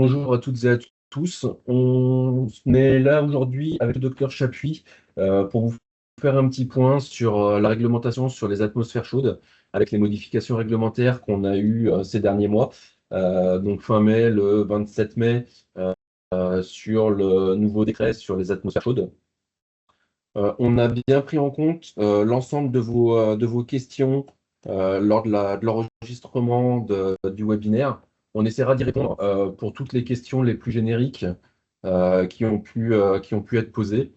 Bonjour à toutes et à tous. On est là aujourd'hui avec le docteur Chapuis pour vous faire un petit point sur la réglementation sur les atmosphères chaudes avec les modifications réglementaires qu'on a eues ces derniers mois. Donc fin mai, le 27 mai, sur le nouveau décret sur les atmosphères chaudes. On a bien pris en compte l'ensemble de vos questions lors de l'enregistrement du webinaire. On essaiera d'y répondre pour toutes les questions les plus génériques qui ont pu être posées.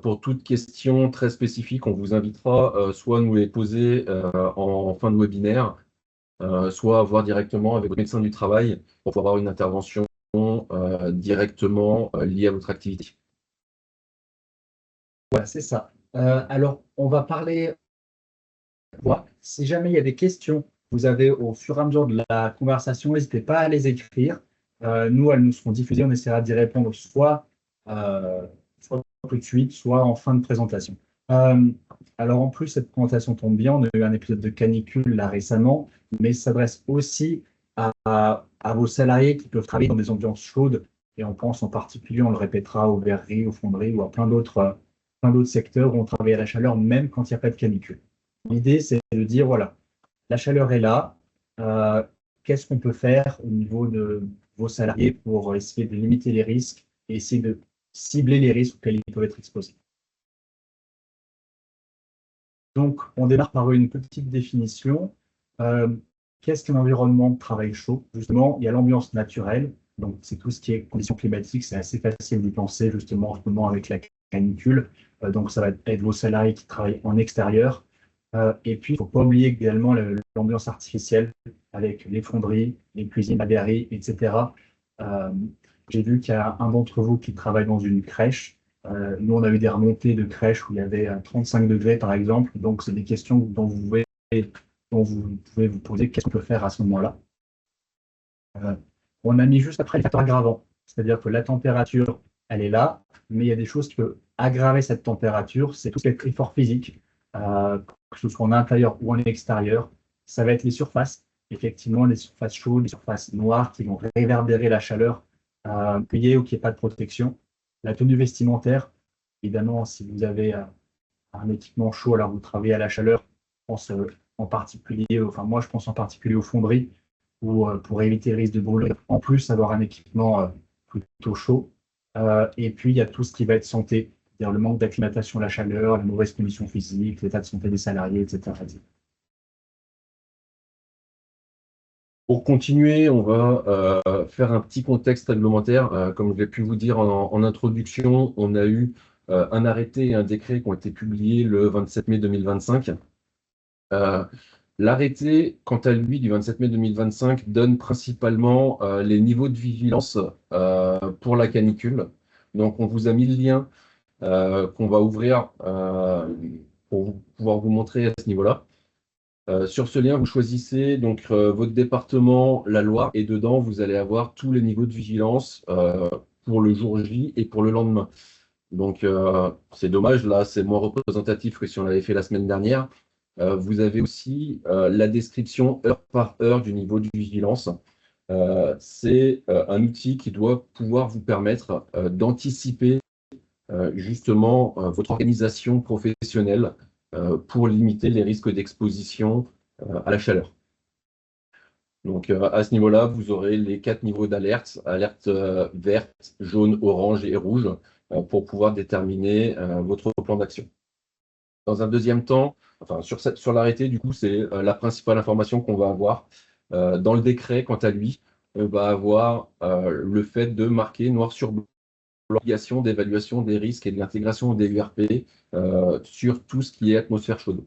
Pour toute question très spécifique, on vous invitera soit à nous les poser en fin de webinaire, soit à voir directement avec votre médecin du travail pour pouvoir avoir une intervention directement liée à votre activité. Voilà, c'est ça. Alors, on va parler. Si jamais il y a des questions que vous avez au fur et à mesure de la conversation, n'hésitez pas à les écrire. Nous, elles nous seront diffusées. On essaiera d'y répondre soit tout de suite, soit en fin de présentation. Alors, en plus, cette présentation tombe bien. On a eu un épisode de canicule là récemment, mais ça s'adresse aussi à vos salariés qui peuvent travailler dans des ambiances chaudes. Et on pense en particulier, on le répétera, aux verreries, aux fonderies ou à plein d'autres secteurs où on travaille à la chaleur, même quand il n'y a pas de canicule. L'idée, c'est de dire, voilà, la chaleur est là, euh, qu'est-ce qu'on peut faire au niveau de vos salariés pour essayer de limiter les risques et essayer de cibler les risques auxquels ils peuvent être exposés. Donc, on démarre par une petite définition. Euh, Qu'est-ce qu'un environnement de travail chaud? Justement, il y a l'ambiance naturelle, donc c'est tout ce qui est conditions climatiques, c'est assez facile d'y penser justement en ce moment avec la canicule. Donc, ça va être vos salariés qui travaillent en extérieur. Et puis, il ne faut pas oublier également l'ambiance artificielle avec les fonderies, les cuisines, la verrerie, etc. Euh, j'ai vu qu'il y a un d'entre vous qui travaille dans une crèche. Nous, on a eu des remontées de crèche où il y avait 35 degrés, par exemple. Donc, c'est des questions dont vous pouvez vous poser. Qu'est-ce qu'on peut faire à ce moment-là? Euh, on a mis juste après les facteurs aggravants. C'est-à-dire que la température, elle est là, mais il y a des choses qui peuvent aggraver cette température. C'est tout ce qui est effort physique, que ce soit en intérieur ou en extérieur. Ça va être les surfaces. Effectivement, les surfaces chaudes, les surfaces noires qui vont réverbérer la chaleur, payée ou qu'il n'y ait pas de protection. La tenue vestimentaire, évidemment, si vous avez un équipement chaud alors vous travaillez à la chaleur, je pense en particulier, enfin moi je pense en particulier aux fonderies, où pour éviter le risque de brûler, en plus avoir un équipement plutôt chaud. Et puis il y a tout ce qui va être santé, c'est-à-dire le manque d'acclimatation à la chaleur, les mauvaises conditions physiques, l'état de santé des salariés, etc. Pour continuer, on va faire un petit contexte réglementaire. Comme je l'ai pu vous dire en introduction, on a eu un arrêté et un décret qui ont été publiés le 27 mai 2025. Euh, L'arrêté, quant à lui, du 27 mai 2025, donne principalement les niveaux de vigilance pour la canicule. Donc, on vous a mis le lien qu'on va ouvrir pour pouvoir vous montrer à ce niveau-là. Sur ce lien, vous choisissez donc votre département, la Loire, et dedans, vous allez avoir tous les niveaux de vigilance pour le jour J et pour le lendemain. Donc, c'est dommage, là, c'est moins représentatif que si on l'avait fait la semaine dernière. Vous avez aussi la description heure par heure du niveau de vigilance. C'est un outil qui doit pouvoir vous permettre d'anticiper justement votre organisation professionnelle pour limiter les risques d'exposition à la chaleur. Donc à ce niveau-là, vous aurez les 4 niveaux d'alerte, alerte verte, jaune, orange et rouge, pour pouvoir déterminer votre plan d'action. Dans un deuxième temps, enfin sur l'arrêté, du coup, c'est la principale information qu'on va avoir. Dans le décret, quant à lui, on va avoir le fait de marquer noir sur blanc l'obligation d'évaluation des risques et de l'intégration des URP sur tout ce qui est atmosphère chaude.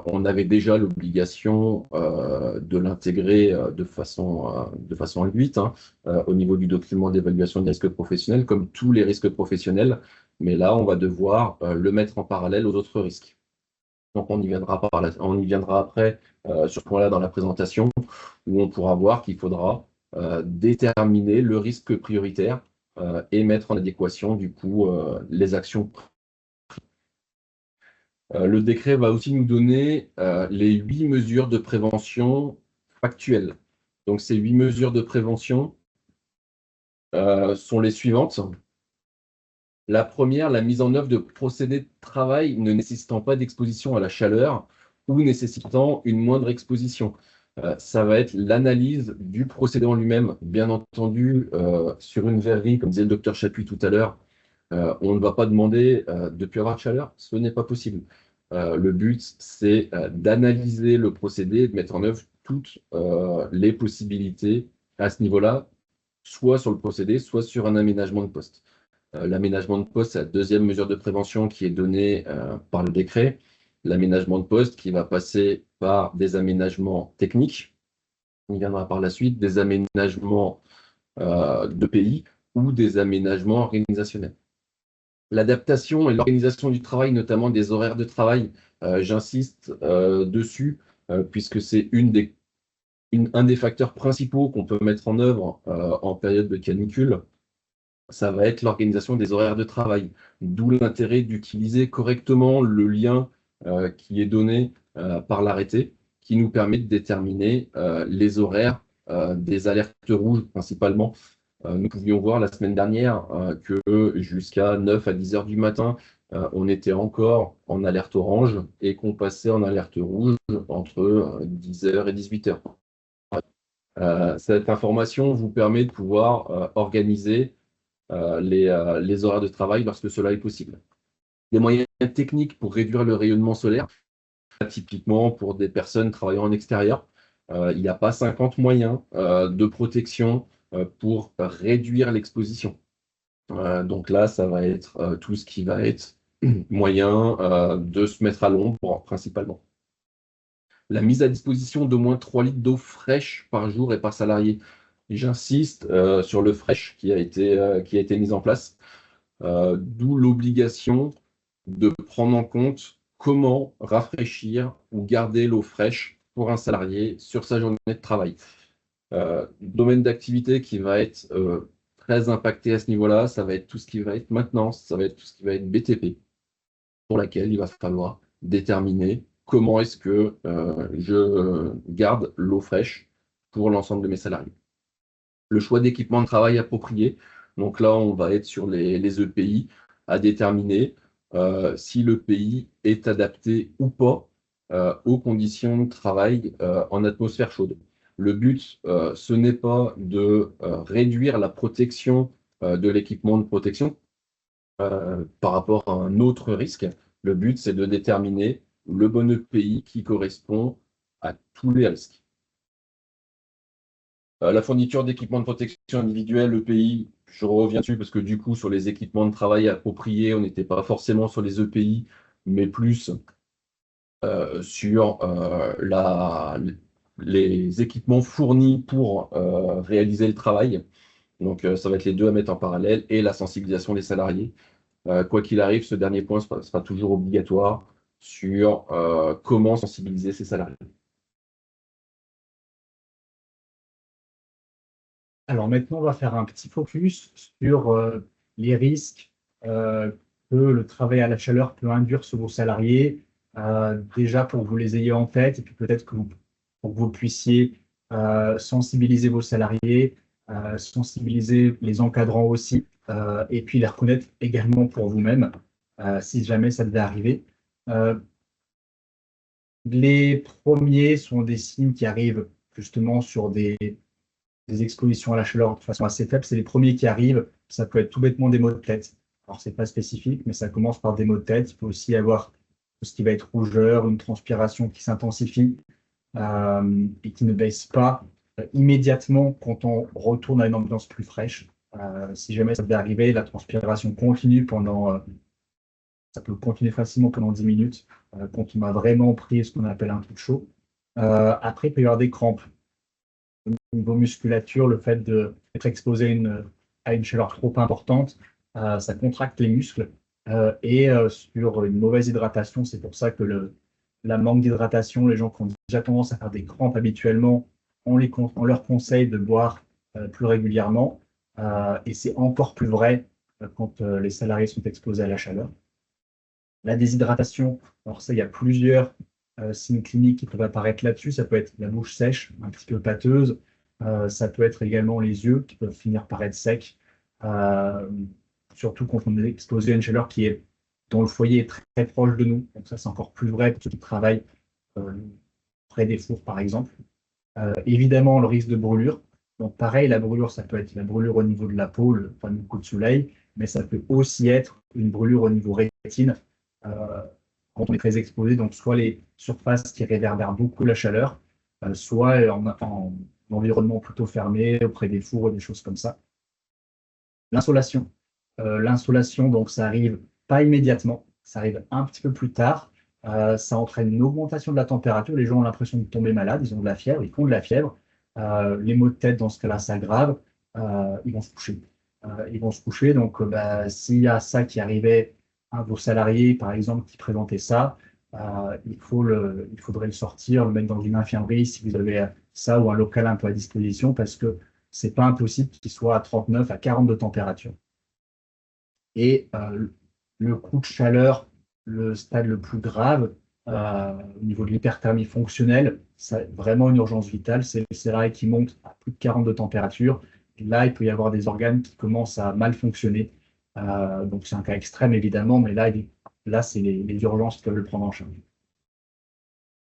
On avait déjà l'obligation de l'intégrer de façon induite au niveau du document d'évaluation des risques professionnels, comme tous les risques professionnels, mais là, on va devoir le mettre en parallèle aux autres risques. Donc, on y viendra après sur ce point-là dans la présentation, où on pourra voir qu'il faudra déterminer le risque prioritaire et mettre en adéquation, du coup, les actions. Le décret va aussi nous donner les 8 mesures de prévention factuelles. Donc, ces 8 mesures de prévention, sont les suivantes. La première, la mise en œuvre de procédés de travail ne nécessitant pas d'exposition à la chaleur ou nécessitant une moindre exposition. Ça va être l'analyse du procédé en lui-même. Bien entendu, sur une verrerie, comme disait le docteur Chapuis tout à l'heure, on ne va pas demander de ne plus avoir de chaleur. Ce n'est pas possible. Le but, c'est d'analyser le procédé et de mettre en œuvre toutes les possibilités à ce niveau-là, soit sur le procédé, soit sur un aménagement de poste. L'aménagement de poste, c'est la deuxième mesure de prévention qui est donnée par le décret. L'aménagement de poste qui va passer par des aménagements techniques. Il viendra par la suite des aménagements de pays ou des aménagements organisationnels. L'adaptation et l'organisation du travail, notamment des horaires de travail, j'insiste dessus, puisque c'est un des facteurs principaux qu'on peut mettre en œuvre en période de canicule. Ça va être l'organisation des horaires de travail, d'où l'intérêt d'utiliser correctement le lien qui est donné par l'arrêté, qui nous permet de déterminer les horaires des alertes rouges principalement. Nous pouvions voir la semaine dernière que jusqu'à 9 à 10 heures du matin, on était encore en alerte orange et qu'on passait en alerte rouge entre 10 heures et 18 heures. Cette information vous permet de pouvoir organiser les horaires de travail lorsque cela est possible. Des moyens techniques pour réduire le rayonnement solaire, typiquement pour des personnes travaillant en extérieur. Il n'y a pas 50 moyens de protection pour réduire l'exposition. Donc là, ça va être tout ce qui va être moyen de se mettre à l'ombre principalement. La mise à disposition d'au moins 3 litres d'eau fraîche par jour et par salarié. J'insiste sur le fraîche qui a été mis en place, d'où l'obligation de prendre en compte comment rafraîchir ou garder l'eau fraîche pour un salarié sur sa journée de travail. Domaine d'activité qui va être très impacté à ce niveau-là, ça va être tout ce qui va être maintenance, ça va être tout ce qui va être BTP, pour laquelle il va falloir déterminer comment est-ce que je garde l'eau fraîche pour l'ensemble de mes salariés. Le choix d'équipement de travail approprié. Donc là, on va être sur les EPI à déterminer si le pays est adapté ou pas aux conditions de travail en atmosphère chaude. Le but, ce n'est pas de réduire la protection de l'équipement de protection par rapport à un autre risque. Le but, c'est de déterminer le bon EPI qui correspond à tous les risques. La fourniture d'équipements de protection individuelle, EPI, je reviens dessus parce que du coup, sur les équipements de travail appropriés, on n'était pas forcément sur les EPI, mais plus sur les équipements fournis pour réaliser le travail. Donc, ça va être les deux à mettre en parallèle et la sensibilisation des salariés. Quoi qu'il arrive, ce dernier point sera toujours obligatoire sur comment sensibiliser ces salariés. Alors maintenant, on va faire un petit focus sur les risques que le travail à la chaleur peut induire sur vos salariés, déjà pour que vous les ayez en tête, et puis peut-être pour que vous puissiez sensibiliser vos salariés, sensibiliser les encadrants aussi, et puis les reconnaître également pour vous-même, si jamais ça devait arriver. Les premiers sont des signes qui arrivent justement sur des expositions à la chaleur de façon assez faible. C'est les premiers qui arrivent. Ça peut être tout bêtement des maux de tête. Alors, c'est pas spécifique, mais ça commence par des maux de tête. Il peut aussi y avoir tout ce qui va être rougeur, une transpiration qui s'intensifie et qui ne baisse pas immédiatement quand on retourne à une ambiance plus fraîche. Si jamais ça devait arriver, la transpiration continue ça peut continuer facilement pendant 10 minutes quand on a vraiment pris ce qu'on appelle un coup de chaud. Après, il peut y avoir des crampes. Au niveau musculature, le fait d'être exposé à une chaleur trop importante, ça contracte les muscles. Et sur une mauvaise hydratation, c'est pour ça que la manque d'hydratation, les gens qui ont déjà tendance à faire des crampes habituellement, on leur conseille de boire plus régulièrement. Et c'est encore plus vrai quand les salariés sont exposés à la chaleur. La déshydratation, alors ça, il y a plusieurs signes cliniques qui peuvent apparaître là-dessus. Ça peut être la bouche sèche, un petit peu pâteuse. Ça peut être également les yeux qui peuvent finir par être secs. euh, surtout quand on est exposé à une chaleur dont le foyer est très proche de nous. Donc ça, c'est encore plus vrai pour ceux qui travaillent euh, près des fours, par exemple. Évidemment, le risque de brûlure. Donc pareil, la brûlure, ça peut être la brûlure au niveau de la peau, le fameux coup de soleil, mais ça peut aussi être une brûlure au niveau rétine euh, quand on est très exposé. Donc soit les surfaces qui réverbèrent beaucoup la chaleur, soit en environnement plutôt fermé, auprès des fours, des choses comme ça. L'insolation. L'insolation, donc ça arrive pas immédiatement, ça arrive un petit peu plus tard. Ça entraîne une augmentation de la température. Les gens ont l'impression de tomber malades, ils ont de la fièvre, ils font de la fièvre. Les maux de tête, dans ce cas-là, s'aggravent. Ils vont se coucher. Ils vont se coucher. Donc, s'il y a ça qui arrivait à vos salariés, par exemple, qui présentaient ça, il faudrait le sortir, le mettre dans une infirmerie si vous avez ça ou un local un peu à disposition, parce que c'est pas impossible qu'il soit à 39, à 40 de température. Et le coup de chaleur, le stade le plus grave, au niveau de l'hyperthermie fonctionnelle, c'est vraiment une urgence vitale. C'est le salarié qui monte à plus de 40 de température. Et là, il peut y avoir des organes qui commencent à mal fonctionner. Donc, c'est un cas extrême, évidemment, mais là c'est les urgences qui peuvent le prendre en charge.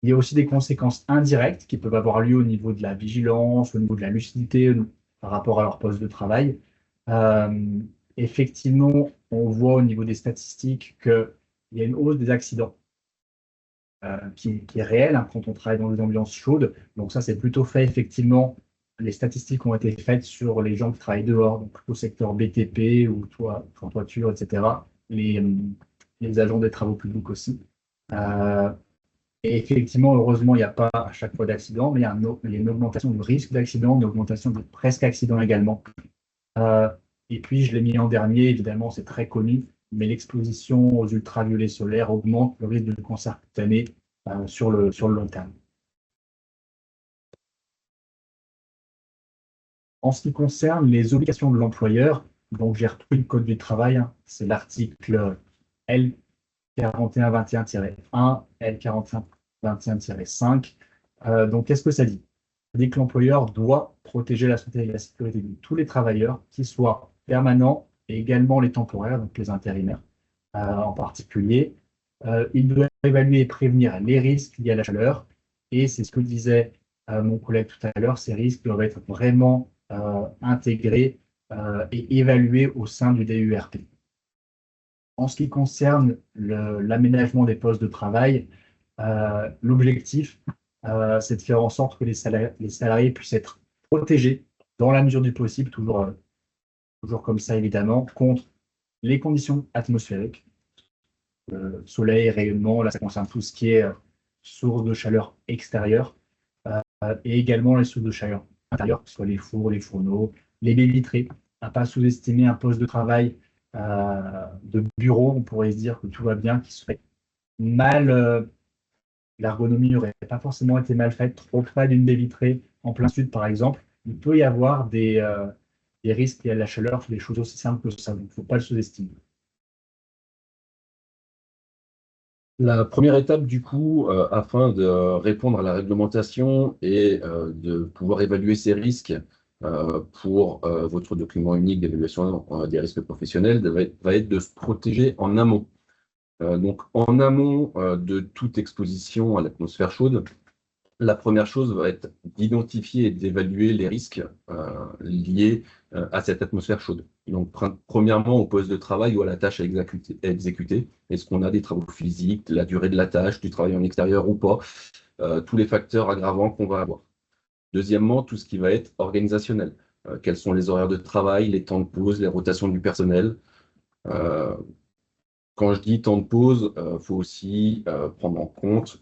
Il y a aussi des conséquences indirectes qui peuvent avoir lieu au niveau de la vigilance, au niveau de la lucidité par rapport à leur poste de travail. Euh, Effectivement, on voit au niveau des statistiques qu'il y a une hausse des accidents qui est réelle hein, quand on travaille dans des ambiances chaudes. Donc ça, c'est plutôt fait effectivement. Les statistiques ont été faites sur les gens qui travaillent dehors, donc au secteur BTP ou en toiture, etc. Les agents des travaux publics aussi. Euh, et effectivement, heureusement, il n'y a pas à chaque fois d'accident, mais il y a une augmentation du risque d'accident, une augmentation de presque accident également. Euh, et puis, je l'ai mis en dernier, évidemment, c'est très connu, mais l'exposition aux ultraviolets solaires augmente le risque de cancer cutané sur le long terme. En ce qui concerne les obligations de l'employeur, donc j'ai repris le Code du travail, hein, c'est l'article L4121-1, L4521-5. Donc, qu'est-ce que ça dit? Ça dit que l'employeur doit protéger la santé et la sécurité de tous les travailleurs, qu'ils soient permanents et également les temporaires, donc les intérimaires en particulier. Il doit évaluer et prévenir les risques liés à la chaleur. Et c'est ce que disait mon collègue tout à l'heure, ces risques doivent être vraiment intégrés et évalués au sein du DURP. En ce qui concerne l'aménagement des postes de travail, l'objectif, c'est de faire en sorte que les salariés puissent être protégés dans la mesure du possible, toujours comme ça évidemment, contre les conditions atmosphériques, soleil, rayonnement, là ça concerne tout ce qui est source de chaleur extérieure, et également les sources de chaleur intérieure, que ce soit les fours, les fourneaux, les baies vitrées. À ne pas sous-estimer un poste de travail de bureau, on pourrait se dire que tout va bien, qui serait mal, l'ergonomie n'aurait pas forcément été mal faite, trop près d'une baie vitrée, en plein sud par exemple. Il peut y avoir des risques liés à la chaleur, des choses aussi simples que ça, donc il ne faut pas le sous-estimer. La première étape, du coup, afin de répondre à la réglementation et de pouvoir évaluer ces risques pour votre document unique d'évaluation des risques professionnels, va être de se protéger en amont. Donc, en amont de toute exposition à l'atmosphère chaude, la première chose va être d'identifier et d'évaluer les risques liés à cette atmosphère chaude. Donc, premièrement, au poste de travail ou à la tâche à exécuter. Est-ce qu'on a des travaux physiques, la durée de la tâche, du travail en extérieur ou pas, tous les facteurs aggravants qu'on va avoir. Deuxièmement, tout ce qui va être organisationnel. Quels sont les horaires de travail, les temps de pause, les rotations du personnel. Quand je dis temps de pause, faut aussi prendre en compte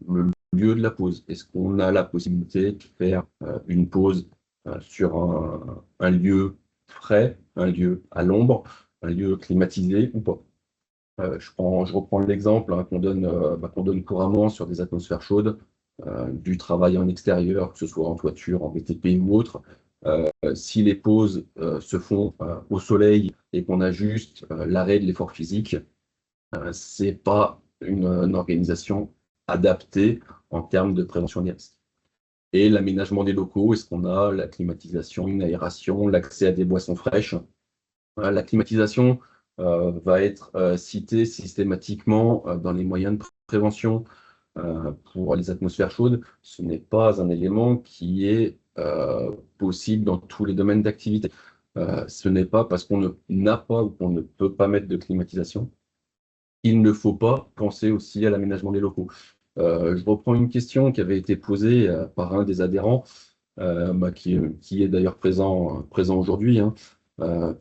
le lieu de la pause. Est-ce qu'on a la possibilité de faire une pause sur un lieu frais, un lieu à l'ombre, un lieu climatisé ou pas? Je reprends l'exemple qu'on donne couramment sur des atmosphères chaudes, du travail en extérieur, que ce soit en toiture, en BTP ou autre. Si les pauses se font au soleil et qu'on a juste l'arrêt de l'effort physique, c'est pas une organisation adaptée en termes de prévention des risques. Et l'aménagement des locaux, est-ce qu'on a la climatisation, une aération, l'accès à des boissons fraîches? La climatisation va être citée systématiquement dans les moyens de prévention pour les atmosphères chaudes. Ce n'est pas un élément qui est possible dans tous les domaines d'activité. Ce n'est pas parce qu'on n'a pas ou qu'on ne peut pas mettre de climatisation. Il ne faut pas penser aussi à l'aménagement des locaux. Je reprends une question qui avait été posée par un des adhérents, qui est d'ailleurs présent aujourd'hui, hein,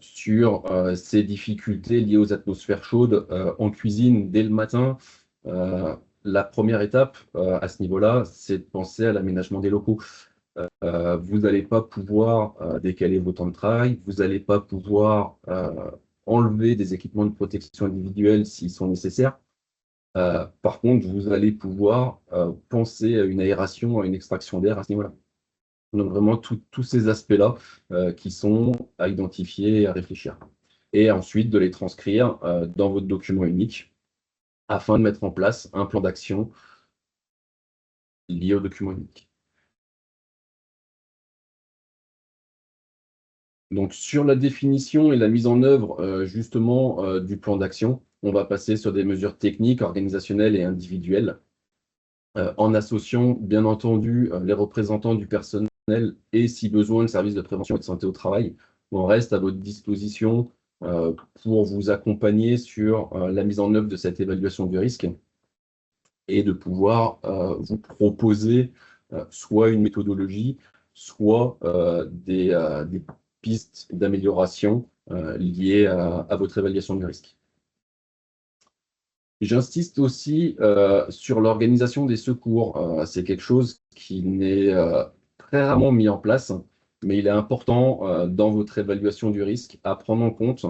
sur ces difficultés liées aux atmosphères chaudes en cuisine dès le matin. La première étape à ce niveau-là, c'est de penser à l'aménagement des locaux. Vous n'allez pas pouvoir décaler vos temps de travail, vous n'allez pas pouvoir enlever des équipements de protection individuelle s'ils sont nécessaires. Par contre, vous allez pouvoir penser à une aération, à une extraction d'air à ce niveau-là. Donc vraiment tous ces aspects-là qui sont à identifier et à réfléchir. Et ensuite de les transcrire dans votre document unique afin de mettre en place un plan d'action lié au document unique. Donc sur la définition et la mise en œuvre justement du plan d'action, on va passer sur des mesures techniques, organisationnelles et individuelles, en associant bien entendu les représentants du personnel et si besoin le service de prévention et de santé au travail. On reste à votre disposition pour vous accompagner sur la mise en œuvre de cette évaluation du risque et de pouvoir vous proposer soit une méthodologie, soit des pistes d'amélioration liées à votre évaluation du risque. J'insiste aussi sur l'organisation des secours. C'est quelque chose qui n'est très rarement mis en place, mais il est important dans votre évaluation du risque à prendre en compte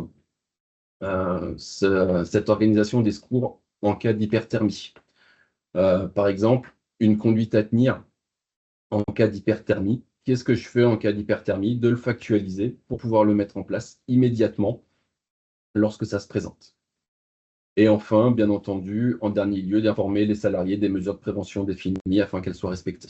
cette organisation des secours en cas d'hyperthermie. Par exemple, une conduite à tenir en cas d'hyperthermie. Qu'est-ce que je fais en cas d'hyperthermie? De le factualiser pour pouvoir le mettre en place immédiatement lorsque ça se présente. Et enfin, bien entendu, en dernier lieu, d'informer les salariés des mesures de prévention définies afin qu'elles soient respectées.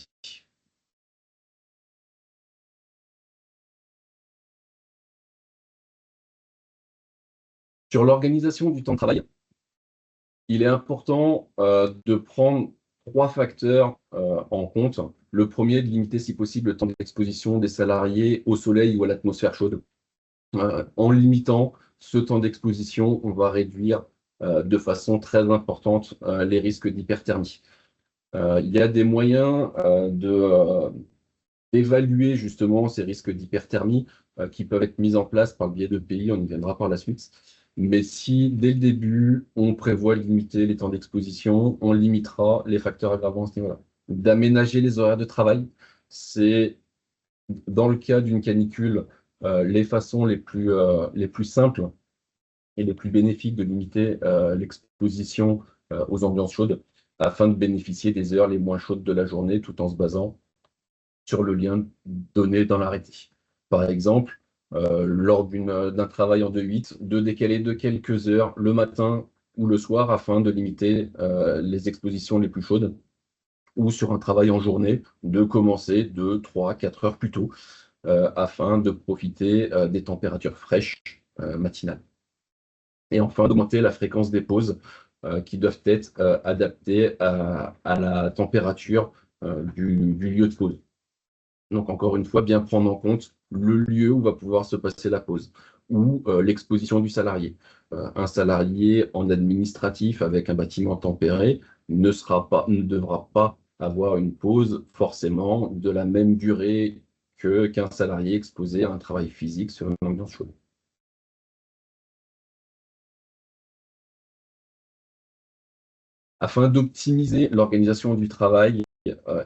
Sur l'organisation du temps de travail, il est important de prendre 3 facteurs en compte. Le premier, de limiter si possible le temps d'exposition des salariés au soleil ou à l'atmosphère chaude. En limitant ce temps d'exposition, on va réduire de façon très importante les risques d'hyperthermie. Il y a des moyens d'évaluer justement ces risques d'hyperthermie qui peuvent être mis en place par le biais de pays, on y viendra par la suite. Mais si dès le début, on prévoit de limiter les temps d'exposition, on limitera les facteurs aggravants à ce niveau-là. D'aménager les horaires de travail, c'est dans le cas d'une canicule, les façons les plus simples et les plus bénéfiques de limiter l'exposition aux ambiances chaudes afin de bénéficier des heures les moins chaudes de la journée tout en se basant sur le lien donné dans l'arrêté. Par exemple, lors d'un travail en 2-8, de décaler de quelques heures le matin ou le soir afin de limiter les expositions les plus chaudes, ou sur un travail en journée, de commencer 2, 3, 4 heures plus tôt afin de profiter des températures fraîches matinales. Et enfin, d'augmenter la fréquence des pauses qui doivent être adaptées à la température du lieu de pause. Donc, encore une fois, bien prendre en compte le lieu où va pouvoir se passer la pause ou l'exposition du salarié. Un salarié en administratif avec un bâtiment tempéré ne devra pas avoir une pause forcément de la même durée qu'un salarié exposé à un travail physique sur une ambiance chaude. Afin d'optimiser l'organisation du travail,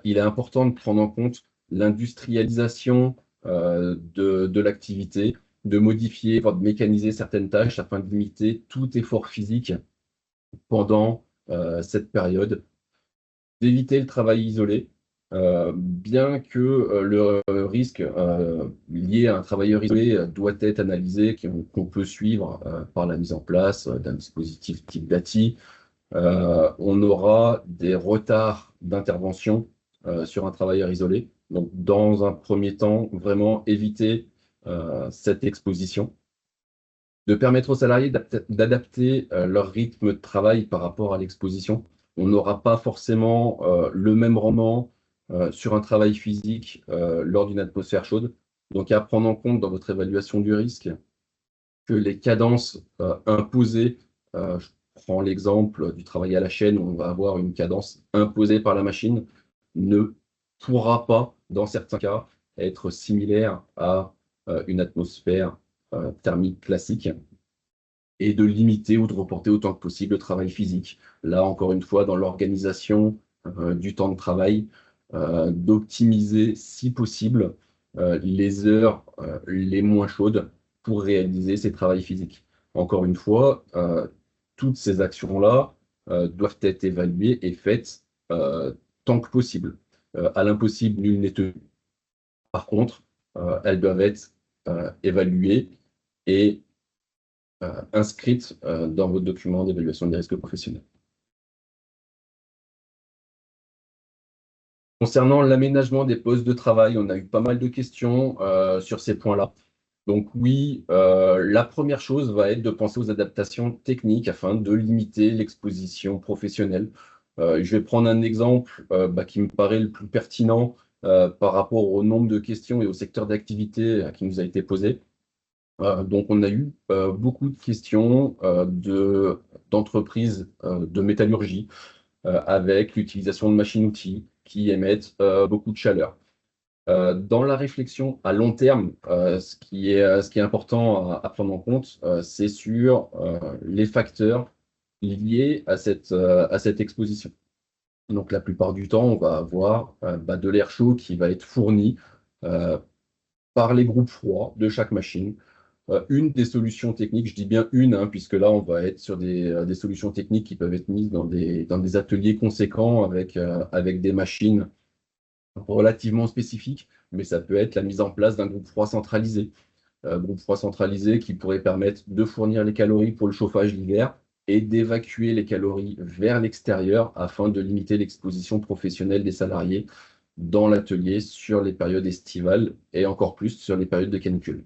il est important de prendre en compte l'industrialisation de l'activité, de modifier, voire de mécaniser certaines tâches afin de limiter tout effort physique pendant cette période, d'éviter le travail isolé, bien que le risque lié à un travailleur isolé doit être analysé, qu'on peut suivre par la mise en place d'un dispositif type DATI. On aura des retards d'intervention sur un travailleur isolé. Donc, dans un premier temps, vraiment éviter cette exposition. de permettre aux salariés d'adapter leur rythme de travail par rapport à l'exposition. On n'aura pas forcément le même rendement sur un travail physique lors d'une atmosphère chaude. Donc, à prendre en compte dans votre évaluation du risque que les cadences imposées, je prends l'exemple du travail à la chaîne, où on va avoir une cadence imposée par la machine, ne pourra pas, dans certains cas, être similaire à une atmosphère thermique classique, et de limiter ou de reporter autant que possible le travail physique. Là, encore une fois, dans l'organisation du temps de travail, d'optimiser, si possible, les heures les moins chaudes pour réaliser ces travails physiques. Encore une fois, toutes ces actions-là doivent être évaluées et faites tant que possible. À l'impossible, nul n'est tenu. Par contre, elles doivent être évaluées et inscrites dans votre document d'évaluation des risques professionnels. Concernant l'aménagement des postes de travail, on a eu pas mal de questions sur ces points-là. Donc oui, la première chose va être de penser aux adaptations techniques afin de limiter l'exposition professionnelle. Je vais prendre un exemple qui me paraît le plus pertinent par rapport au nombre de questions et au secteur d'activité qui nous a été posé. Donc, on a eu beaucoup de questions d'entreprises de métallurgie avec l'utilisation de machines-outils qui émettent beaucoup de chaleur. Dans la réflexion à long terme, ce qui est important à prendre en compte, c'est sur les facteurs liés à cette exposition. Donc, la plupart du temps, on va avoir de l'air chaud qui va être fourni par les groupes froids de chaque machine. Une des solutions techniques, je dis bien une, puisque là, on va être sur des solutions techniques qui peuvent être mises dans des ateliers conséquents avec des machines relativement spécifiques, mais ça peut être la mise en place d'un groupe froid centralisé. Groupe froid centralisé qui pourrait permettre de fournir les calories pour le chauffage l'hiver et d'évacuer les calories vers l'extérieur afin de limiter l'exposition professionnelle des salariés dans l'atelier sur les périodes estivales et encore plus sur les périodes de canicule.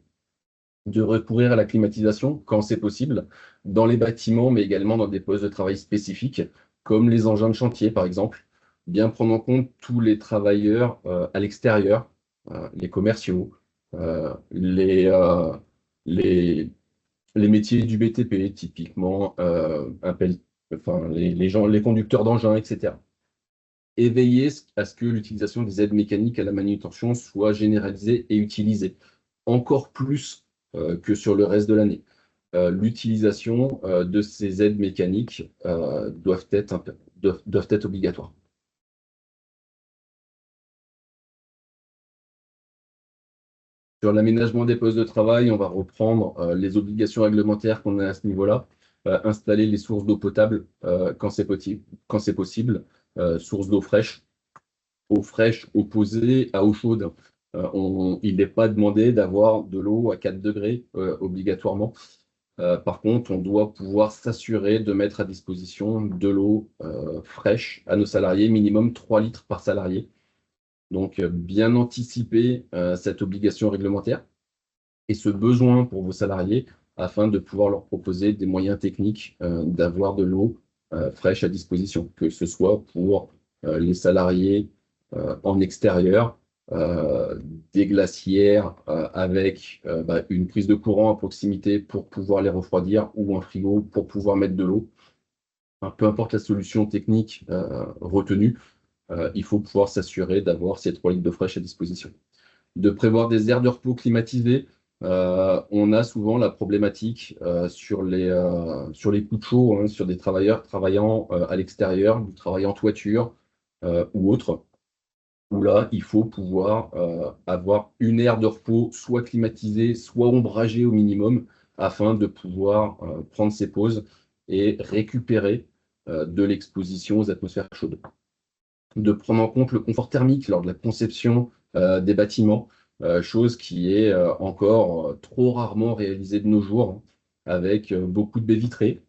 De recourir à la climatisation quand c'est possible, dans les bâtiments, mais également dans des postes de travail spécifiques, comme les engins de chantier, par exemple. Bien prendre en compte tous les travailleurs à l'extérieur, les commerciaux, les, les métiers du BTP, typiquement les conducteurs d'engins, etc. Et veiller à ce que l'utilisation des aides mécaniques à la manutention soit généralisée et utilisée encore plus que sur le reste de l'année. L'utilisation de ces aides mécaniques doivent être obligatoires. Sur l'aménagement des postes de travail, on va reprendre les obligations réglementaires qu'on a à ce niveau-là. Installer les sources d'eau potable quand c'est possible, sources d'eau fraîche. Eau fraîche opposée à eau chaude. Il n'est pas demandé d'avoir de l'eau à 4 degrés obligatoirement. Par contre, on doit pouvoir s'assurer de mettre à disposition de l'eau fraîche à nos salariés, minimum 3 litres par salarié. Donc, bien anticiper cette obligation réglementaire et ce besoin pour vos salariés afin de pouvoir leur proposer des moyens techniques d'avoir de l'eau fraîche à disposition, que ce soit pour les salariés en extérieur, des glacières avec une prise de courant à proximité pour pouvoir les refroidir ou un frigo pour pouvoir mettre de l'eau. Peu importe la solution technique retenue, il faut pouvoir s'assurer d'avoir ces 3 litres d'eau fraîche à disposition. De prévoir des aires de repos climatisées. On a souvent la problématique sur les coups de chaud, sur des travailleurs travaillant à l'extérieur, du travail en toiture ou autre, où là, il faut pouvoir avoir une aire de repos soit climatisée, soit ombragée au minimum, afin de pouvoir prendre ses pauses et récupérer de l'exposition aux atmosphères chaudes. De prendre en compte le confort thermique lors de la conception des bâtiments, chose qui est encore trop rarement réalisée de nos jours, avec beaucoup de baies vitrées,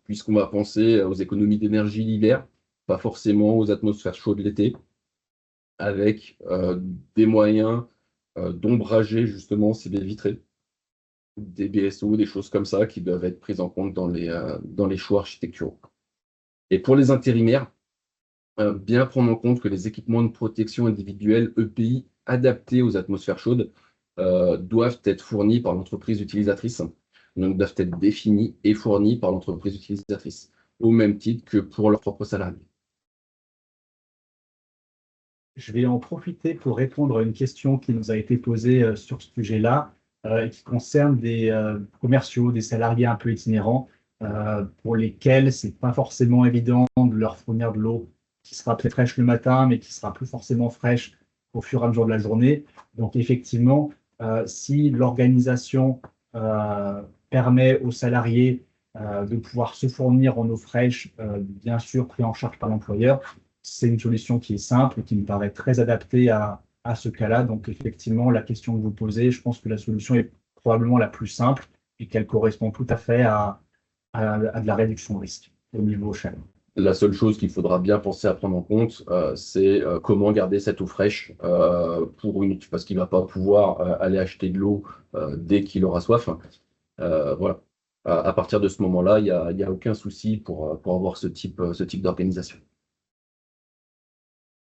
puisqu'on va penser aux économies d'énergie l'hiver, pas forcément aux atmosphères chaudes l'été, avec des moyens d'ombrager justement ces baies vitrées. des BSO, des choses comme ça qui doivent être prises en compte dans les choix architecturaux. Et pour les intérimaires, bien prendre en compte que les équipements de protection individuelle EPI adaptés aux atmosphères chaudes doivent être fournis par l'entreprise utilisatrice, donc doivent être définis et fournis par l'entreprise utilisatrice, au même titre que pour leurs propres salariés. Je vais en profiter pour répondre à une question qui nous a été posée sur ce sujet-là, et qui concerne des commerciaux, des salariés un peu itinérants, pour lesquels c'est pas forcément évident de leur fournir de l'eau qui sera peut-être fraîche le matin, mais qui sera plus forcément fraîche au fur et à mesure de la journée. Donc effectivement, si l'organisation permet aux salariés de pouvoir se fournir en eau fraîche, bien sûr pris en charge par l'employeur, c'est une solution qui est simple et qui me paraît très adaptée à ce cas-là. Donc, effectivement, la question que vous posez, je pense que la solution est probablement la plus simple et qu'elle correspond tout à fait à de la réduction de risque au niveau chaleur. La seule chose qu'il faudra bien penser à prendre en compte, c'est comment garder cette eau fraîche parce qu'il ne va pas pouvoir aller acheter de l'eau dès qu'il aura soif. Voilà. À partir de ce moment-là, il y a aucun souci pour avoir ce type d'organisation.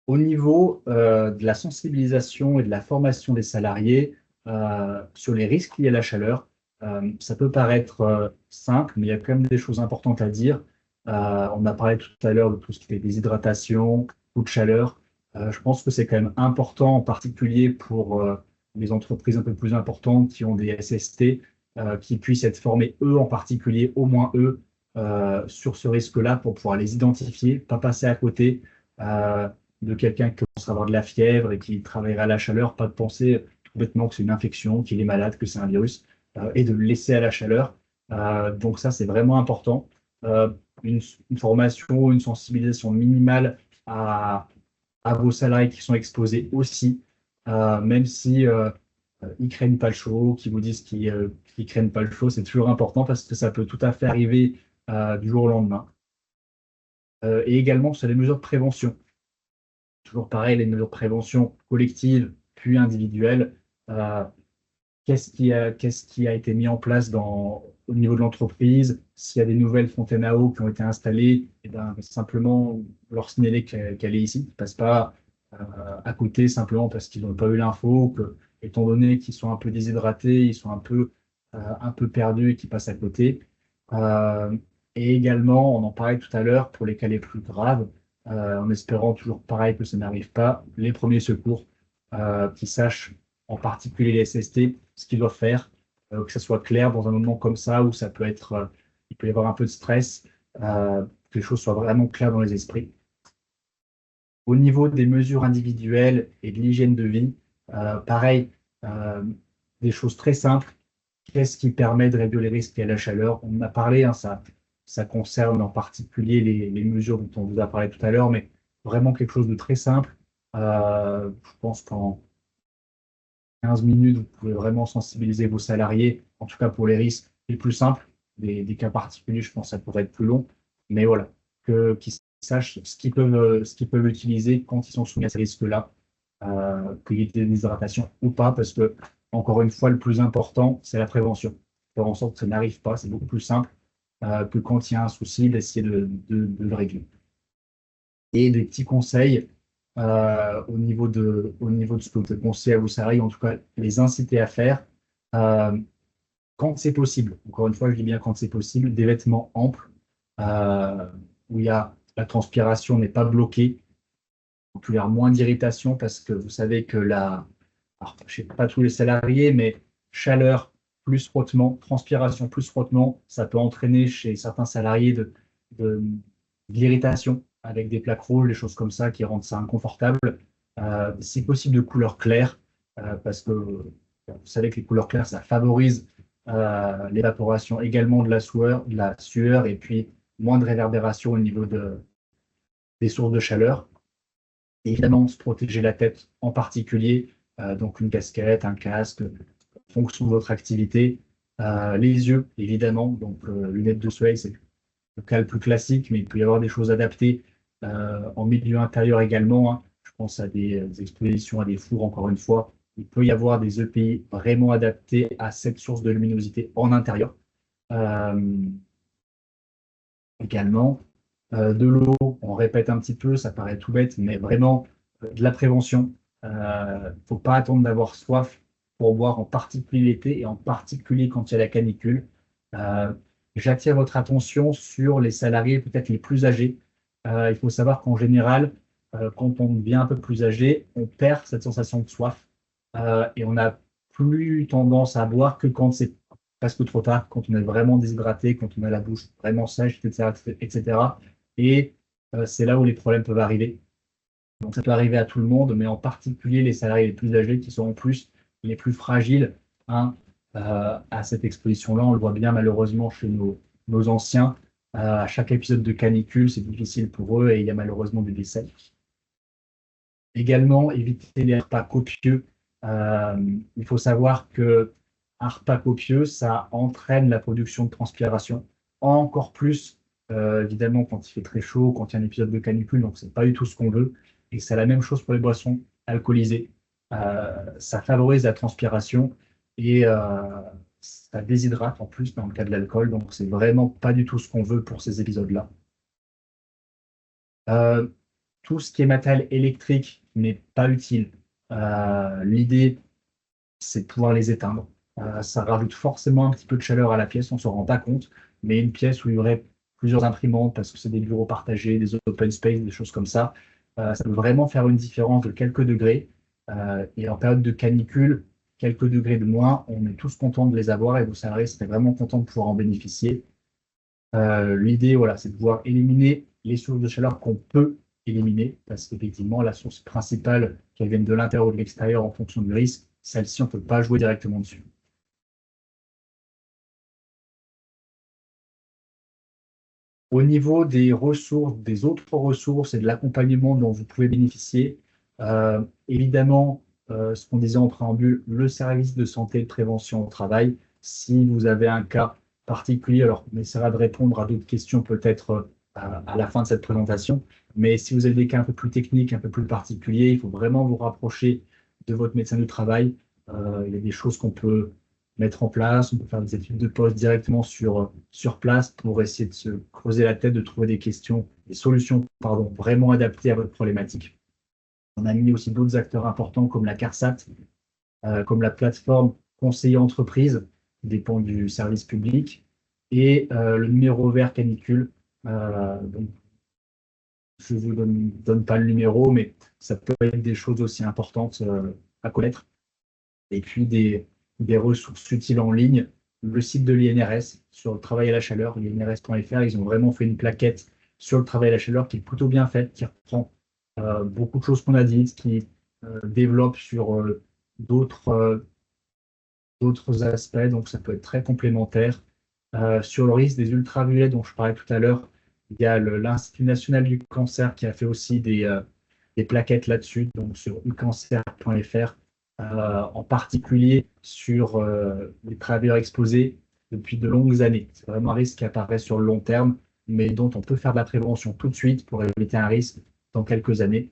Au niveau de la sensibilisation et de la formation des salariés sur les risques liés à la chaleur, ça peut paraître simple, mais il y a quand même des choses importantes à dire. On a parlé tout à l'heure de tout ce qui est déshydratation, coup de chaleur. Je pense que c'est quand même important, en particulier pour les entreprises un peu plus importantes qui ont des SST, qui puissent être formés, eux en particulier, au moins eux, sur ce risque-là pour pouvoir les identifier, pas passer à côté. De quelqu'un qui commence à avoir de la fièvre et qui travaillera à la chaleur, pas de penser tout bêtement que c'est une infection, qu'il est malade, que c'est un virus, et de le laisser à la chaleur. Donc ça, c'est vraiment important. Euh, une formation, une sensibilisation minimale à vos salariés qui sont exposés aussi, même si ils craignent pas le chaud, qui vous disent qu'ils craignent pas le chaud, c'est toujours important parce que ça peut tout à fait arriver du jour au lendemain. Et également sur les mesures de prévention. Toujours pareil, les mesures de prévention collectives puis individuelles. Euh, qu'est-ce qui a été mis en place au niveau de l'entreprise? S'il y a des nouvelles fontaines à eau qui ont été installées, et ben, simplement leur signaler qu'elle est ici, ne passe pas à côté simplement parce qu'ils n'ont pas eu l'info, que, étant donné qu'ils sont un peu déshydratés, ils sont un peu perdus et qu'ils passent à côté. Euh, et également, on en parlait tout à l'heure, pour les cas les plus graves, en espérant toujours pareil que ça n'arrive pas, les premiers secours, qui sachent en particulier les SST, ce qu'ils doivent faire, que ça soit clair dans un moment comme ça où ça peut être, il peut y avoir un peu de stress, que les choses soient vraiment claires dans les esprits. Au niveau des mesures individuelles et de l'hygiène de vie, pareil, euh, des choses très simples. Qu'est-ce qui permet de réduire les risques à la chaleur? On en a parlé, hein, ça concerne en particulier les mesures dont on vous a parlé tout à l'heure, mais vraiment quelque chose de très simple. Je pense qu'en 15 minutes, vous pouvez vraiment sensibiliser vos salariés, en tout cas pour les risques les plus simples. Des cas particuliers, je pense que ça pourrait être plus long, mais voilà, qu'ils sachent ce qu'ils peuvent utiliser quand ils sont soumis à ces risques-là, qu'il y ait des déshydratations ou pas, parce que, encore une fois, le plus important, c'est la prévention. Faire en sorte que ça n'arrive pas, c'est beaucoup plus simple que quand il y a un souci, d'essayer de le régler. Et des petits conseils au niveau de ce que vous conseillez à vos salariés, en tout cas, les inciter à faire quand c'est possible. Encore une fois, je dis bien quand c'est possible, des vêtements amples euh, où la transpiration n'est pas bloquée, où il y a moins d'irritation parce que vous savez que alors, je ne sais pas tous les salariés, mais chaleur plus frottement, transpiration plus frottement, ça peut entraîner chez certains salariés de l'irritation avec des plaques rouges, des choses comme ça qui rendent ça inconfortable. Si possible de couleur claire, parce que vous savez que les couleurs claires, ça favorise l'évaporation également de la sueur et puis moins de réverbération au niveau des sources de chaleur. Et évidemment, se protéger la tête en particulier, donc une casquette, un casque, en fonction de votre activité. Les yeux, évidemment, donc lunettes de soleil, c'est le cas le plus classique, mais il peut y avoir des choses adaptées en milieu intérieur également, hein. Je pense à des expositions à des fours, encore une fois, il peut y avoir des EPI vraiment adaptés à cette source de luminosité en intérieur. Également, de l'eau, on répète un petit peu, ça paraît tout bête, mais vraiment de la prévention. Il ne faut pas attendre d'avoir soif pour boire, en particulier l'été et en particulier quand il y a la canicule. Euh, J'attire votre attention sur les salariés peut-être les plus âgés. Il faut savoir qu'en général, quand on devient un peu plus âgé, on perd cette sensation de soif et on a plus tendance à boire que quand c'est presque trop tard, quand on est vraiment déshydraté, quand on a la bouche vraiment sèche, etc., etc. Et c'est là où les problèmes peuvent arriver. Donc ça peut arriver à tout le monde, mais en particulier les salariés les plus âgés qui sont en plus les plus fragiles, hein, à cette exposition-là. On le voit bien malheureusement chez nos anciens. À chaque épisode de canicule, c'est difficile pour eux et il y a malheureusement des décès. Également, éviter les repas copieux. Il faut savoir que un repas copieux, ça entraîne la production de transpiration, encore plus évidemment quand il fait très chaud, quand il y a un épisode de canicule, donc c'est pas du tout ce qu'on veut. Et c'est la même chose pour les boissons alcoolisées. Ça favorise la transpiration et ça déshydrate en plus dans le cas de l'alcool, donc c'est vraiment pas du tout ce qu'on veut pour ces épisodes-là. Euh, Tout ce qui est matériel électrique n'est pas utile. L'idée, c'est de pouvoir les éteindre. Ça rajoute forcément un petit peu de chaleur à la pièce, on ne s'en rend pas compte, mais une pièce où il y aurait plusieurs imprimantes, parce que c'est des bureaux partagés, des open space, des choses comme ça, ça peut vraiment faire une différence de quelques degrés. Et en période de canicule, quelques degrés de moins, on est tous contents de les avoir et vos salariés seraient vraiment contents de pouvoir en bénéficier. L'idée, voilà, c'est de pouvoir éliminer les sources de chaleur qu'on peut éliminer, parce qu'effectivement, la source principale, qu'elle vienne de l'intérieur ou de l'extérieur en fonction du risque, celle-ci, on ne peut pas jouer directement dessus. Au niveau des ressources, des autres ressources et de l'accompagnement dont vous pouvez bénéficier, évidemment, ce qu'on disait en préambule, le service de santé et de prévention au travail, si vous avez un cas particulier, alors on essaiera de répondre à d'autres questions peut-être à la fin de cette présentation, mais si vous avez des cas un peu plus techniques, un peu plus particuliers, il faut vraiment vous rapprocher de votre médecin du travail. Il y a des choses qu'on peut mettre en place, on peut faire des études de poste directement sur place pour essayer de se creuser la tête, de trouver des solutions, pardon, vraiment adaptées à votre problématique. On a mis aussi d'autres acteurs importants comme la CARSAT, comme la plateforme conseiller entreprise, qui dépend du service public, et le numéro vert canicule. Donc, je ne vous donne pas le numéro, mais ça peut être des choses aussi importantes à connaître. Et puis des ressources utiles en ligne, le site de l'INRS sur le travail à la chaleur, l'inrs.fr, ils ont vraiment fait une plaquette sur le travail à la chaleur qui est plutôt bien faite, qui reprend beaucoup de choses qu'on a dites, qui développe sur d'autres d'autres aspects, donc ça peut être très complémentaire. Sur le risque des ultraviolets dont je parlais tout à l'heure, il y a l'Institut national du cancer qui a fait aussi des plaquettes là-dessus, donc sur ucancer.fr, en particulier sur les travailleurs exposés depuis de longues années. C'est vraiment un risque qui apparaît sur le long terme, mais dont on peut faire de la prévention tout de suite pour éviter un risque dans quelques années.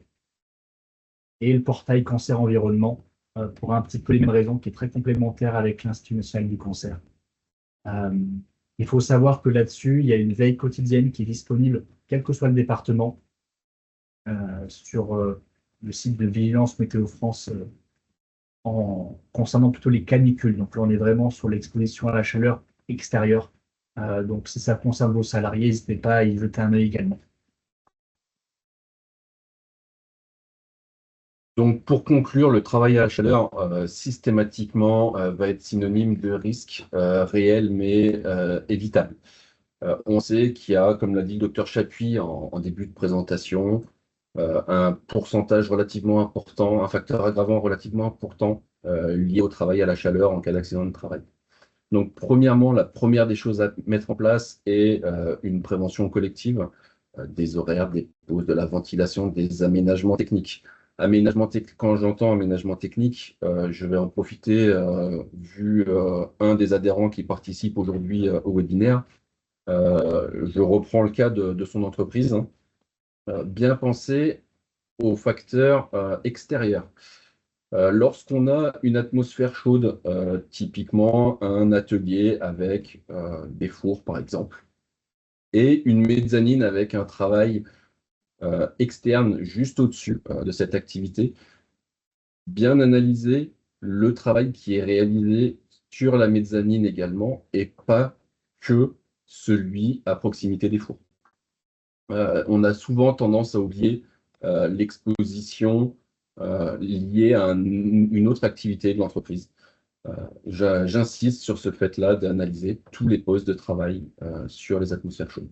Et le portail Cancer Environnement, pour un petit peu les mêmes raisons, qui est très complémentaire avec l'Institut national du cancer. Il faut savoir que là-dessus, il y a une veille quotidienne qui est disponible, quel que soit le département, sur le site de Vigilance Météo France concernant plutôt les canicules. Donc là, on est vraiment sur l'exposition à la chaleur extérieure. Donc si ça concerne vos salariés, n'hésitez pas à y jeter un œil également. Donc, pour conclure, le travail à la chaleur, systématiquement, va être synonyme de risque réel, mais évitable. On sait qu'il y a, comme l'a dit le docteur Chapuis en début de présentation, un pourcentage relativement important, un facteur aggravant relativement important lié au travail à la chaleur en cas d'accident de travail. Donc, premièrement, la première des choses à mettre en place est une prévention collective, des horaires, des pauses, de la ventilation, des aménagements techniques. Quand j'entends aménagement technique, je vais en profiter, vu un des adhérents qui participe aujourd'hui au webinaire. Je reprends le cas de son entreprise, hein. Bien penser aux facteurs extérieurs. Lorsqu'on a une atmosphère chaude, typiquement un atelier avec des fours par exemple, et une mezzanine avec un travail externe juste au-dessus de cette activité, bien analyser le travail qui est réalisé sur la mezzanine également et pas que celui à proximité des fours. On a souvent tendance à oublier l'exposition liée à une autre activité de l'entreprise. J'insiste sur ce fait-là d'analyser tous les postes de travail sur les atmosphères chaudes.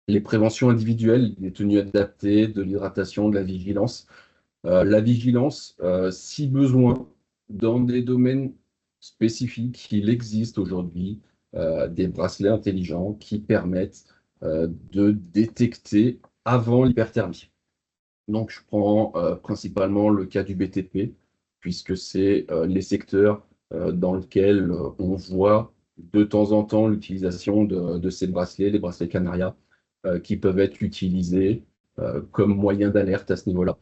Les préventions individuelles, les tenues adaptées, de l'hydratation, de la vigilance. La vigilance, si besoin, dans des domaines spécifiques, il existe aujourd'hui des bracelets intelligents qui permettent de détecter avant l'hyperthermie. Donc, je prends principalement le cas du BTP, puisque c'est les secteurs dans lesquels on voit de temps en temps l'utilisation de ces bracelets, les bracelets Canaria, qui peuvent être utilisés comme moyen d'alerte à ce niveau-là,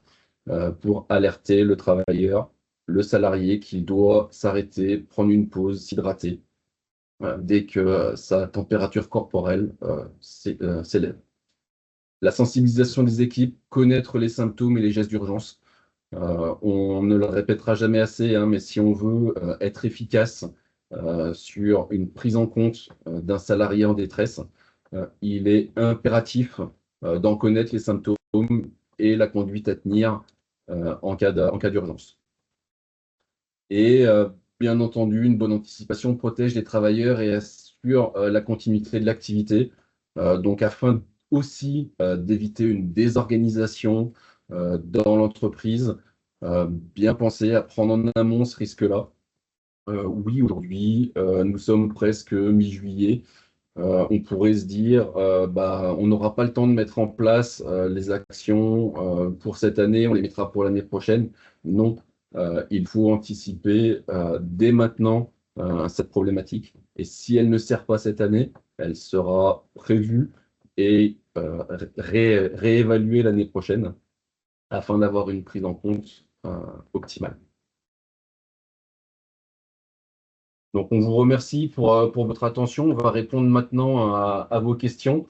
pour alerter le travailleur, le salarié qui doit s'arrêter, prendre une pause, s'hydrater, dès que sa température corporelle s'élève. La sensibilisation des équipes, connaître les symptômes et les gestes d'urgence. On ne le répétera jamais assez, hein, mais si on veut être efficace sur une prise en compte d'un salarié en détresse, il est impératif d'en connaître les symptômes et la conduite à tenir en cas d'urgence. Et bien entendu, une bonne anticipation protège les travailleurs et assure la continuité de l'activité. Donc, afin aussi d'éviter une désorganisation dans l'entreprise, bien penser à prendre en amont ce risque-là. Oui, aujourd'hui, nous sommes presque mi-juillet. On pourrait se dire, on n'aura pas le temps de mettre en place les actions pour cette année, on les mettra pour l'année prochaine. Non, il faut anticiper dès maintenant cette problématique. Et si elle ne sert pas cette année, elle sera prévue et réévaluée l'année prochaine afin d'avoir une prise en compte optimale. Donc, on vous remercie pour votre attention. On va répondre maintenant à vos questions.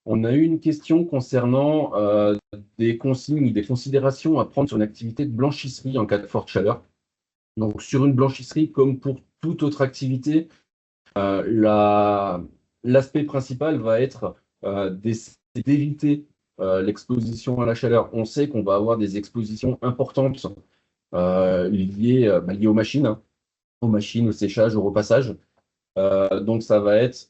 On a eu une question concernant des consignes ou des considérations à prendre sur une activité de blanchisserie en cas de forte chaleur. Donc, sur une blanchisserie, comme pour toute autre activité, l'aspect principal va être d'éviter l'exposition à la chaleur. On sait qu'on va avoir des expositions importantes liées aux machines, hein, au séchage, au repassage. Donc, ça va être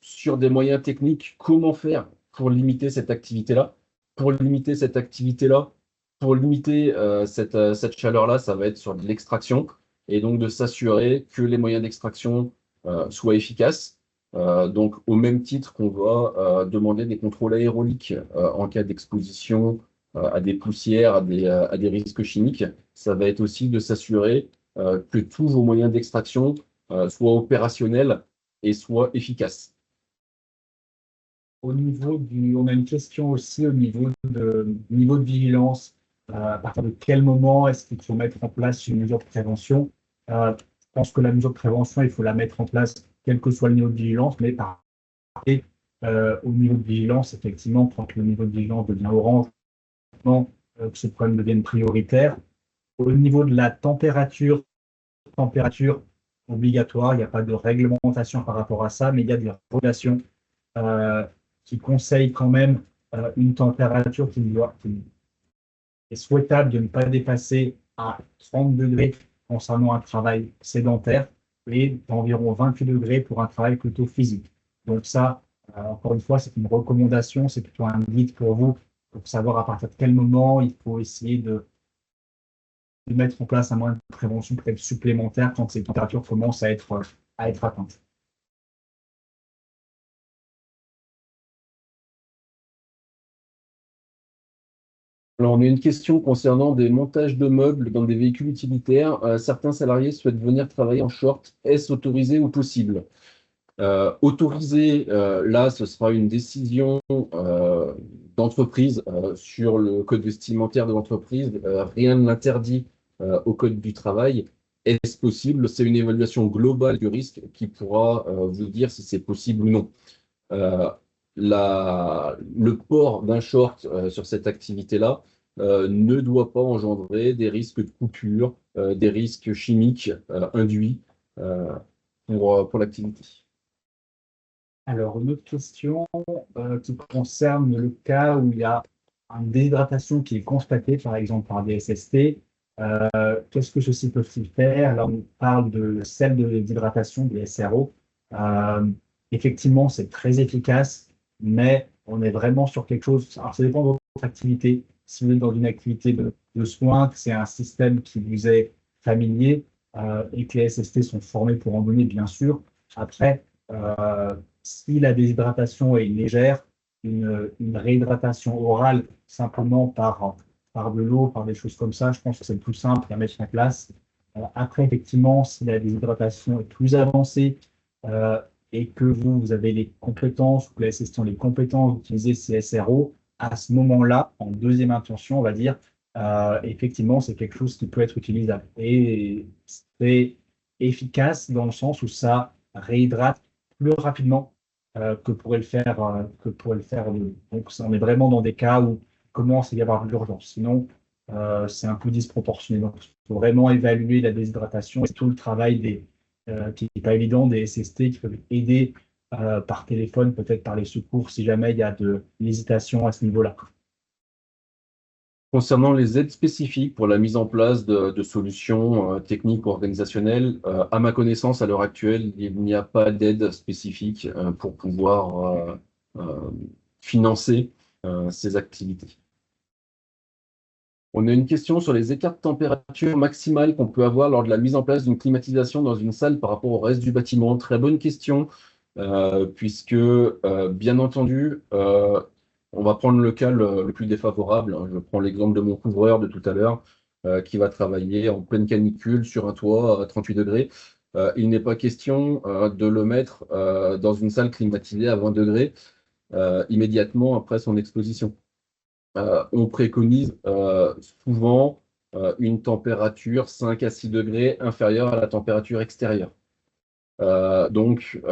sur des moyens techniques, comment faire pour limiter cette activité-là. Pour limiter cette activité-là, pour limiter cette chaleur-là, ça va être sur de l'extraction et donc de s'assurer que les moyens d'extraction soient efficaces. Donc, au même titre qu'on va demander des contrôles aéroliques en cas d'exposition à des poussières, à des risques chimiques, ça va être aussi de s'assurer que tous vos moyens d'extraction soient opérationnels et soient efficaces. On a une question aussi au niveau de vigilance. À partir de quel moment est-ce qu'il faut mettre en place une mesure de prévention? Je pense que la mesure de prévention, il faut la mettre en place quel que soit le niveau de vigilance, mais au niveau de vigilance, effectivement, quand le niveau de vigilance devient orange, que ce problème devienne prioritaire. Au niveau de la température obligatoire, il n'y a pas de réglementation par rapport à ça, mais il y a des recommandations qui conseillent quand même une température qui est souhaitable de ne pas dépasser à 30 degrés concernant un travail sédentaire et d'environ 28 degrés pour un travail plutôt physique. Donc ça, encore une fois, c'est une recommandation, c'est plutôt un guide pour vous, pour savoir à partir de quel moment il faut essayer de mettre en place un moyen de prévention peut-être supplémentaire quand ces températures commencent à être atteintes. Alors, on a une question concernant des montages de meubles dans des véhicules utilitaires. Certains salariés souhaitent venir travailler en short. Est-ce autorisé ou possible? Autorisé, là, ce sera une décision d'entreprise sur le code vestimentaire de l'entreprise. Rien ne l'interdit au Code du travail. Est-ce possible? C'est une évaluation globale du risque qui pourra vous dire si c'est possible ou non. Euh, le port d'un short sur cette activité-là ne doit pas engendrer des risques de coupure, des risques chimiques induits pour l'activité. Alors, une autre question qui concerne le cas où il y a une déshydratation qui est constatée, par exemple par des SST. Qu'est-ce que ceci peut-il faire? Là, on parle de sel de déshydratation, des SRO. Euh, Effectivement, c'est très efficace, mais on est vraiment sur quelque chose. Alors, ça dépend de votre activité. Si vous êtes dans une activité de soins, que c'est un système qui vous est familier et que les SST sont formés pour en donner, bien sûr. Après, si la déshydratation est légère, une réhydratation orale simplement par de l'eau, par des choses comme ça, je pense que c'est le plus simple à mettre en place. Après, effectivement, si la déshydratation est plus avancée et que vous avez les compétences, ou que la SST ont les compétences d'utiliser ces SRO, à ce moment-là, en deuxième intention, on va dire, effectivement, c'est quelque chose qui peut être utilisable. Et c'est efficace dans le sens où ça réhydrate plus rapidement que pourrait le faire. Donc, on est vraiment dans des cas où il commence à y avoir de l'urgence. Sinon, c'est un peu disproportionné. Donc, il faut vraiment évaluer la déshydratation et tout le travail qui n'est pas évident des SST qui peuvent aider par téléphone, peut-être par les secours, si jamais il y a de l'hésitation à ce niveau-là. Concernant les aides spécifiques pour la mise en place de solutions techniques ou organisationnelles, à ma connaissance, à l'heure actuelle, il n'y a pas d'aide spécifique pour pouvoir euh, financer ces activités. On a une question sur les écarts de température maximales qu'on peut avoir lors de la mise en place d'une climatisation dans une salle par rapport au reste du bâtiment. Très bonne question, puisque bien entendu, on va prendre le cas le plus défavorable. Je prends l'exemple de mon couvreur de tout à l'heure, qui va travailler en pleine canicule sur un toit à 38 degrés. Il n'est pas question de le mettre dans une salle climatisée à 20 degrés immédiatement après son exposition. On préconise souvent une température 5 à 6 degrés inférieure à la température extérieure. Donc,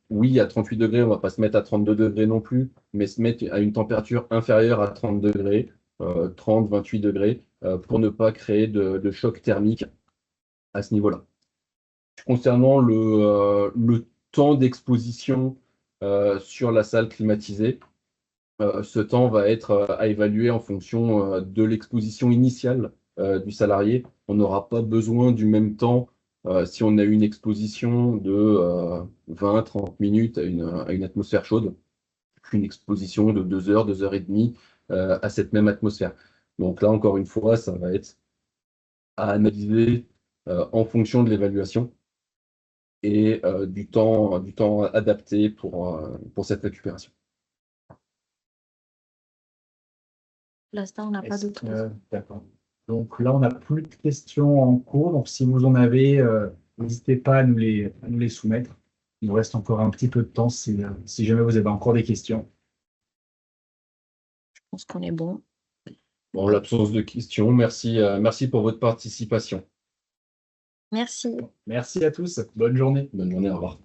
oui, à 38 degrés, on ne va pas se mettre à 32 degrés non plus, mais se mettre à une température inférieure à 30 degrés, 30, 28 degrés, pour ne pas créer de choc thermique à ce niveau-là. Concernant le temps d'exposition sur la salle climatisée, ce temps va être à évaluer en fonction de l'exposition initiale du salarié. On n'aura pas besoin du même temps si on a une exposition de 20-30 minutes à une atmosphère chaude qu'une exposition de 2 heures, 2 heures et demie à cette même atmosphère. Donc là, encore une fois, ça va être à analyser en fonction de l'évaluation et du temps adapté pour cette récupération. Pour l'instant, on n'a pas d'autres questions. D'accord. Donc là, on n'a plus de questions en cours. Donc si vous en avez, n'hésitez pas à nous les soumettre. Il nous reste encore un petit peu de temps si jamais vous avez encore des questions. Je pense qu'on est bon. En l'absence de questions, merci pour votre participation. Merci. Merci à tous. Bonne journée. Bonne journée, au revoir.